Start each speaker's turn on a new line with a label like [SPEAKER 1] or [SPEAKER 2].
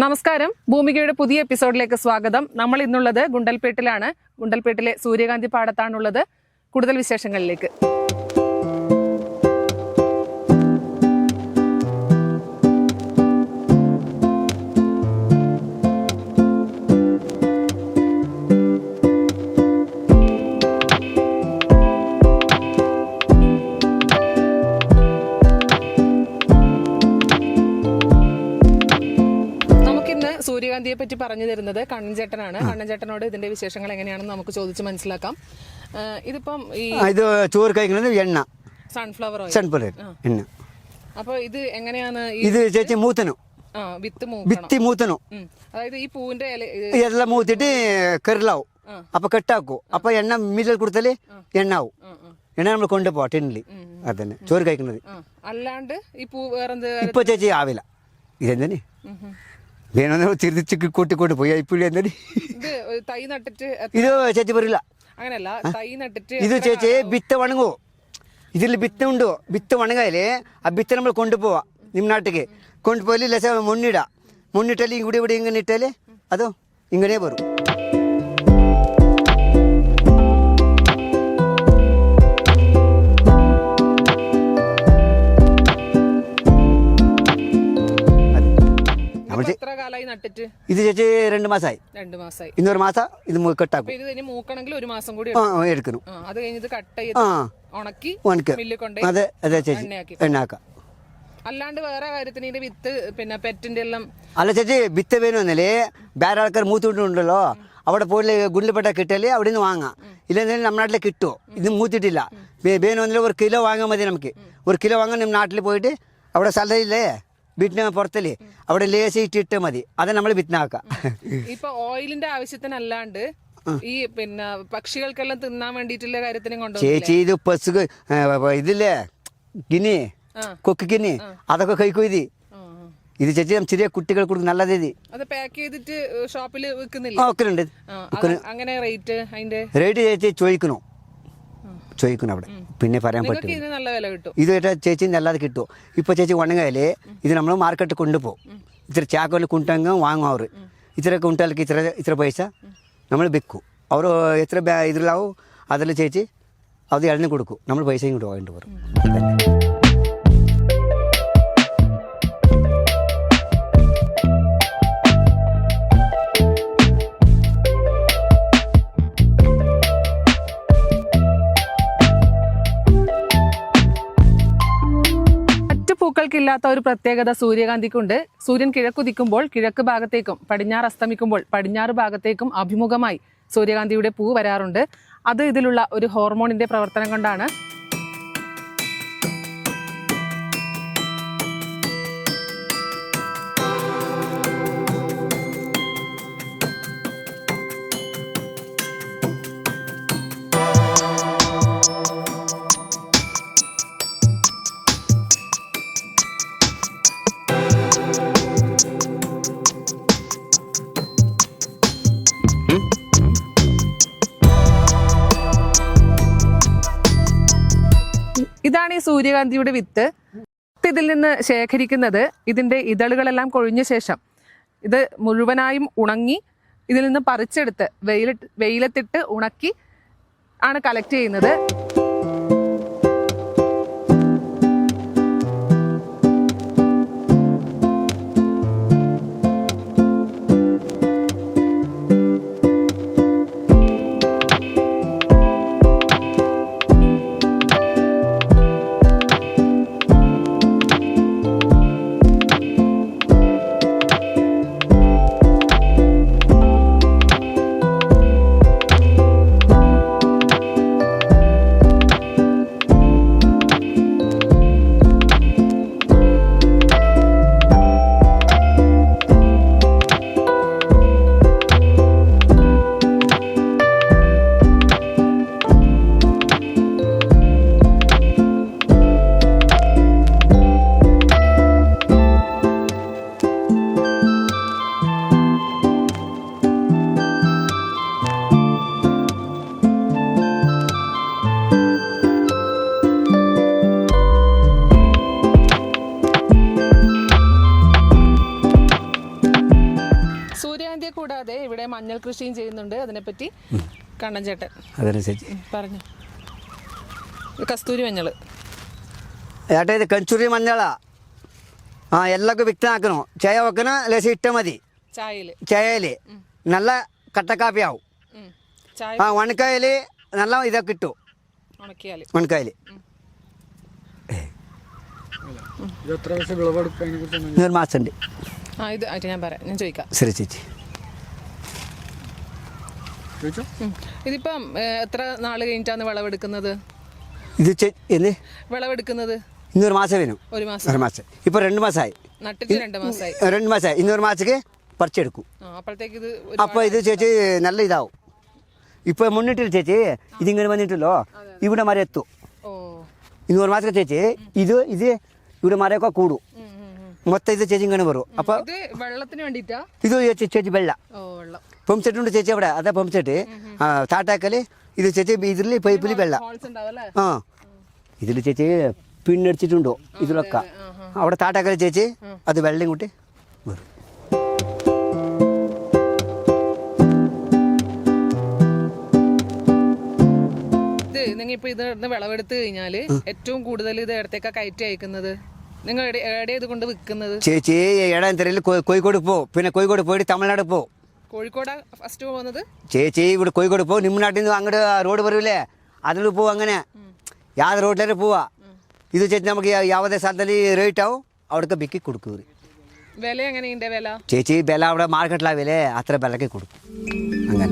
[SPEAKER 1] നമസ്കാരം, ഭൂമികയുടെ പുതിയ എപ്പിസോഡിലേക്ക് സ്വാഗതം. നമ്മൾ ഇന്നുള്ളത് ഗുണ്ടൽപേട്ടിലാണ്. ഗുണ്ടൽപേട്ടിലെ സൂര്യകാന്തി പാടത്താണുള്ളത്. കൂടുതൽ വിശേഷങ്ങളിലേക്ക്. സൂര്യകാന്തിയെ പറ്റി പറഞ്ഞു തരുന്നത് കണ്ണൻചേട്ടനാണ്. കണ്ണൻചേട്ടനോട് ഇതിന്റെ വിശേഷങ്ങൾ എങ്ങനെയാണെന്ന് നമുക്ക് ചോദിച്ച് മനസ്സിലാക്കാം. ഇതിപ്പം
[SPEAKER 2] ഇത് ചോറ് കഴിക്കുന്നത് എണ്ണ,
[SPEAKER 1] സൺഫ്ലവർ ഓയിൽ,
[SPEAKER 2] സൺഫ്ലവർ എണ്ണ.
[SPEAKER 1] അപ്പൊ ഇത് എങ്ങനെയാണ്?
[SPEAKER 2] ഇത് ചേച്ചി മൂത്തനോ, വിത്തി മൂത്തനോ,
[SPEAKER 1] അതായത് ഈ പൂവിന്റെ
[SPEAKER 2] എല്ലാം മൂത്തിട്ട് കറിലാവും. അപ്പൊ കെട്ടാക്കും. അപ്പൊ എണ്ണ മില്ലിൽ കൊടുത്താല് എണ്ണ ആവും. എണ്ണ നമ്മൾ കൊണ്ടുപോവാ ടിന്നില്. അതന്നെ ചോറ് കഴിക്കുന്നത്.
[SPEAKER 1] അല്ലാണ്ട് ഈ പൂ വേറെന്ത്
[SPEAKER 2] ഇപ്പൊ ചേച്ചി ആവില്ല. ഇതെന്താ വേണമെന്ന് തിരിച്ച് കൂട്ടിക്കൊണ്ട് പോയി ഇപ്പോഴും എന്താ
[SPEAKER 1] തൈ നട്ടിട്ട്
[SPEAKER 2] ഇത് ചേച്ചി പറയില്ല.
[SPEAKER 1] അങ്ങനെയല്ല, തൈ നട്ടിട്ട്
[SPEAKER 2] ഇത് ചേച്ചി വിത്ത് വണങ്ങോ. ഇതിൽ വിത്ത് ഉണ്ടോ, വിത്ത് വണങ്ങാല് ആ വിത്ത് നമ്മൾ കൊണ്ടുപോവാ. നിം നാട്ടിക്ക് കൊണ്ടുപോയി ലസ മുന്നിടാ. മുന്നിട്ടാല് ഇവിടെ ഇങ്ങനെ ഇട്ടാല് അതോ ഇങ്ങനെ വരും. ഇത് ചേച്ചി 2 മാസമായി. ഇന്നൊരു മാസം ഇത് കെട്ടാക്കും. എടുക്കണം. അതെ അതെ ചേച്ചി, എണ്ണാക്കാം.
[SPEAKER 1] അല്ലാണ്ട് വേറെ കാര്യത്തിന് വിത്ത് പിന്നെ പെറ്റിന്റെ എല്ലാം
[SPEAKER 2] അല്ല ചേച്ചി, വിത്ത് വേണമെന്നല്ലേ വേറെ ആൾക്കാർ മൂത്തിട്ടുണ്ടല്ലോ. അവിടെ പോയി ഗുണ്ടിൽപേട്ട കിട്ടിയാലേ അവിടെ നിന്ന് വാങ്ങാം. ഇല്ലെന്നാലും നമ്മുടെ നാട്ടിൽ കിട്ടുമോ. ഇത് മൂത്തിട്ടില്ല. വേണമെന്നല്ലേ 1 കിലോ വാങ്ങാൻ മതി. നമുക്ക് 1 കിലോ വാങ്ങാൻ നമ്മുടെ നാട്ടിൽ പോയിട്ട് അവിടെ സ്ഥലമില്ലേ വീട്ടിന് പുറത്തല്ലേ, അവിടെ ലേശം ഇട്ടിട്ട് മതി. അത് നമ്മൾ വിത്തിനാക്കാം.
[SPEAKER 1] ഇപ്പൊ ഓയിലിന്റെ ആവശ്യത്തിനല്ലാണ്ട് ഈ പിന്നെ പക്ഷികൾക്കെല്ലാം തിന്നാൻ വേണ്ടിയിട്ടുള്ള കാര്യത്തിനും കൊണ്ടു
[SPEAKER 2] ചേച്ചി ഇത് പശു ഇതില്ലേ ഗിനി, കൊക്ക് ഗിനി, അതൊക്കെ കഴിക്കും. ഇത് ചേച്ചി ചെറിയ കുട്ടികൾ കൊടുക്കും. നല്ലത് ഇത്.
[SPEAKER 1] അത് പാക്ക് ചെയ്തിട്ട് ഷോപ്പിൽ വിൽക്കുന്നില്ല?
[SPEAKER 2] വെക്കുന്നുണ്ട്.
[SPEAKER 1] അങ്ങനെ റേറ്റ് അതിന്റെ
[SPEAKER 2] റേറ്റ് ചേച്ചി ചോദിക്കണോ, ചോദിക്കണം അവിടെ. പിന്നെ പറയാൻ പറ്റും. ഇത് ചേച്ചി നല്ലത് കിട്ടുമോ. ഇപ്പൊ ചേച്ചി ഉണങ്ങാല് ഇത് നമ്മൾ മാർക്കറ്റിൽ കൊണ്ടുപോകും. ഇത്ര ചാക്കോല് കുണ്ടെങ്കിൽ വാങ്ങും. അവർ ഇത്ര കുണ്ടാലേക്ക് ഇത്ര പൈസ നമ്മൾ വിൽക്കും. അവർ എത്ര ഇതിലാവും അതിൽ ചേച്ചി അത് ഇളഞ്ഞു കൊടുക്കും. നമ്മൾ പൈസയും കൂടെ വാങ്ങിട്ട് വരും.
[SPEAKER 1] പൂക്കൾക്കില്ലാത്ത ഒരു പ്രത്യേകത സൂര്യകാന്തിക്കുണ്ട്. സൂര്യൻ കിഴക്കുദിക്കുമ്പോൾ കിഴക്ക് ഭാഗത്തേക്കും പടിഞ്ഞാറ് അസ്തമിക്കുമ്പോൾ പടിഞ്ഞാറ് ഭാഗത്തേക്കും അഭിമുഖമായി സൂര്യകാന്തിയുടെ പൂ വരാറുണ്ട്. അത് ഇതിലുള്ള ഒരു ഹോർമോണിന്റെ പ്രവർത്തനം കൊണ്ടാണ്. ഇതാണ് ഈ സൂര്യകാന്തിയുടെ വിത്ത്. ഇതിൽ നിന്ന് ശേഖരിക്കുന്നത് ഇതിൻ്റെ ഇതളുകളെല്ലാം കൊഴിഞ്ഞ ശേഷം ഇത് മുഴുവനായും ഉണങ്ങി ഇതിൽ നിന്ന് പറിച്ചെടുത്ത് വെയിലത്തിട്ട് ഉണക്കി ആണ് കളക്ട് ചെയ്യുന്നത്. സൂര്യകാന്തിയെ കൂടാതെ ഇവിടെ മഞ്ഞൾ കൃഷിയും ചെയ്യുന്നുണ്ട്. അതിനെപ്പറ്റി കണ്ണൻ ചേട്ടൻ
[SPEAKER 2] അതന്നെ ചേച്ചി
[SPEAKER 1] പറഞ്ഞു. കസ്തൂരി മഞ്ഞൾ
[SPEAKER 2] ഏട്ടാ, ഇത് കഞ്ചൂരി മഞ്ഞളാ. എല്ലാവർക്കും വിക്തനാക്കണോ, ചായ വെക്കണോ ലേശം ഇട്ട മതി. ചായയിൽ നല്ല കട്ടക്കാപ്പിയാവും. ഉണക്കായൽ നല്ല ഇതൊക്കെ കിട്ടും. ഉണക്കായൽ 1 മാസം ഉണ്ട്.
[SPEAKER 1] ഞാൻ ചോദിക്കാം.
[SPEAKER 2] ശരി ചേച്ചി.
[SPEAKER 1] ഇതിപ്പം എത്ര നാള് കഴിഞ്ഞിട്ടാണ് വിളവെടുക്കുന്നത്?
[SPEAKER 2] ഇത് എന്ത്
[SPEAKER 1] വിളവെടുക്കുന്നത്?
[SPEAKER 2] 100 മാസം വരും.
[SPEAKER 1] 1 മാസം.
[SPEAKER 2] 1 മാസം. ഇപ്പൊ 2 മാസമായി.
[SPEAKER 1] നട്ടിട്ട് 2 മാസമായി.
[SPEAKER 2] 2 മാസമായി. 200 മാസക്ക് പറിച്ചെടുക്കും.
[SPEAKER 1] അപ്പോഴത്തേക്ക് ഇത്
[SPEAKER 2] അപ്പോൾ ഇത് ചേച്ചി നല്ല ഇതാവും. ഇപ്പോൾ മുന്നിട്ടില്ല ചേച്ചി, ഇതിങ്ങനെ വന്നിട്ടല്ലോ, ഇവിടെ മരം എത്തും. 200 മാസത്തെ ചേച്ചി ഇത് ഇവിടെ മരമൊക്കെ കൂടും. മൊത്തം ഇത് ചേച്ചി ഇങ്ങനെ വരും. അപ്പോൾ
[SPEAKER 1] വെള്ളത്തിന് വേണ്ടിയിട്ടാ
[SPEAKER 2] ഇത് ചേച്ചി വെള്ളം പമ്പ് സെറ്റ് ഉണ്ട് ചേച്ചി അവിടെ. അതാ പമ്പ് സെറ്റ്. താട്ടാക്കൽ ഇത് ചേച്ചി ഇതിൽ പൈപ്പിൽ വെള്ളം. ഇതിൽ ചേച്ചി പിന്നടിച്ചിട്ടുണ്ടോ ഇതിലൊക്കെ അവിടെ താട്ടാക്കൽ ചേച്ചി അത് വെള്ളം കൂട്ടി വരും.
[SPEAKER 1] നിങ്ങൾ ഇപ്പൊ ഇത് വിളവെടുത്ത് കഴിഞ്ഞാല് ഏറ്റവും കൂടുതൽ ഇത് ഇടത്തേക്കാ കയറ്റി അയക്കുന്നത്? നിങ്ങൾ എവിടെ ഇത് കൊണ്ട് വിൽക്കുന്നത്?
[SPEAKER 2] ചേച്ചി ഏഴാന്തരയിൽ കോഴിക്കോട് പോകും. പിന്നെ കോഴിക്കോട് പോയിട്ട് തമിഴ്നാട് പോകും.
[SPEAKER 1] കോഴിക്കോടാ ഫസ്റ്റ് പോകുന്നത്
[SPEAKER 2] ചേച്ചി? ഇവിടെ കോഴിക്കോട് പോകും. നിമ്മ നാട്ടിൽ നിന്ന് അങ്ങോട്ട് റോഡ് വരൂലേ, അതിൽ പോവും. അങ്ങനെ യാതൊരു റോഡിലേക്ക് പോവാ. ഇത് ചേച്ചി നമുക്ക് യാവതേ സ്ഥലത്തിൽ റേറ്റ് ആവും, അവിടേക്ക് ബിക്കി കൊടുക്കും.
[SPEAKER 1] വില എങ്ങനെയുണ്ട്? വില
[SPEAKER 2] ചേച്ചി വില അവിടെ മാർക്കറ്റിലാ വില, അത്ര വിലക്ക് കൊടുക്കും. അങ്ങനെ